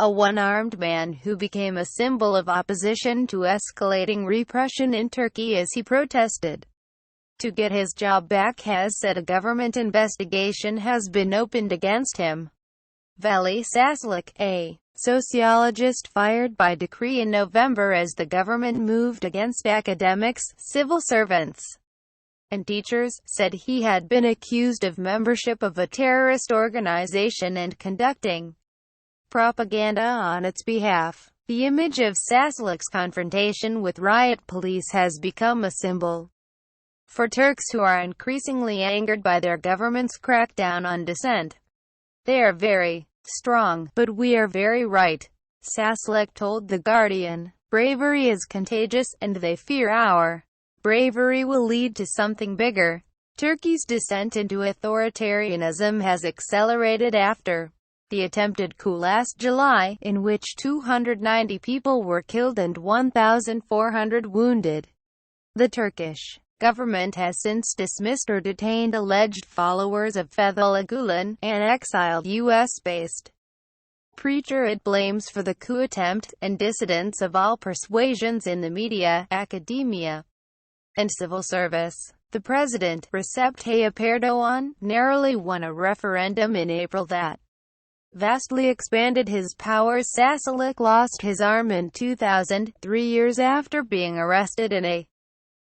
a one-armed man who became a symbol of opposition to escalating repression in Turkey as he protested to get his job back, has said a government investigation has been opened against him. Veli Saslik, a sociologist fired by decree in November as the government moved against academics, civil servants, and teachers, said he had been accused of membership of a terrorist organization and conducting propaganda on its behalf. The image of Saslik's confrontation with riot police has become a symbol for Turks who are increasingly angered by their government's crackdown on dissent. "They are very strong, but we are very right," Saslik told The Guardian. "Bravery is contagious, and they fear our bravery will lead to something bigger." Turkey's descent into authoritarianism has accelerated after the attempted coup last July, in which 290 people were killed and 1,400 wounded. The Turkish government has since dismissed or detained alleged followers of Fethullah Gulen, an exiled U.S.-based preacher it blames for the coup attempt, and dissidents of all persuasions in the media, academia, and civil service. The president, Recep Tayyip Erdogan, narrowly won a referendum in April that vastly expanded his powers. Saslik lost his arm in 2000, 3 years after being arrested in a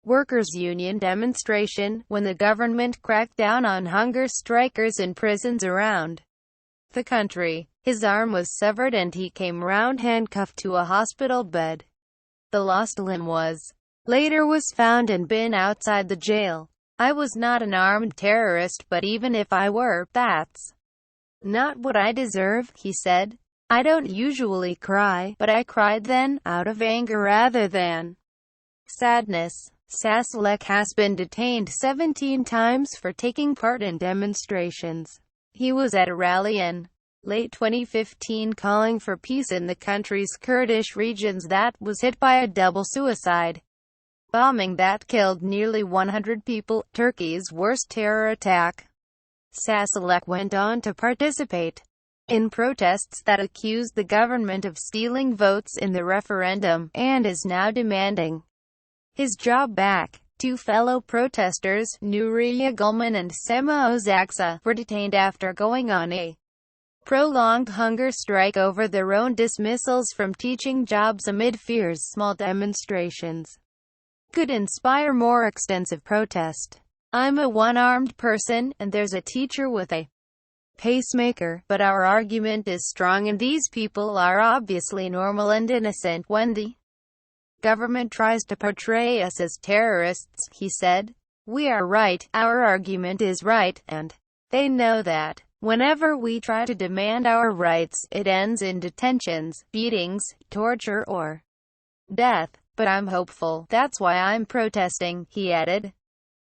workers' union demonstration, when the government cracked down on hunger strikers in prisons around the country. His arm was severed and he came round handcuffed to a hospital bed. The lost limb later was found in bin outside the jail. "I was not an armed terrorist, but even if I were, that's not what I deserve," he said. "I don't usually cry, but I cried then, out of anger rather than sadness." Saslik has been detained 17 times for taking part in demonstrations. He was at a rally in late 2015 calling for peace in the country's Kurdish regions that was hit by a double suicide bombing that killed nearly 100 people, Turkey's worst terror attack. Saslik went on to participate in protests that accused the government of stealing votes in the referendum, and is now demanding his job back. Two fellow protesters, Nuriye Gulman and Sema Ozaksa, were detained after going on a prolonged hunger strike over their own dismissals from teaching jobs amid fears small demonstrations could inspire more extensive protest. "I'm a one-armed person, and there's a teacher with a pacemaker, but our argument is strong and these people are obviously normal and innocent when the government tries to portray us as terrorists," he said. "We are right, our argument is right, and they know that. Whenever we try to demand our rights, it ends in detentions, beatings, torture or death. But I'm hopeful. That's why I'm protesting," he added.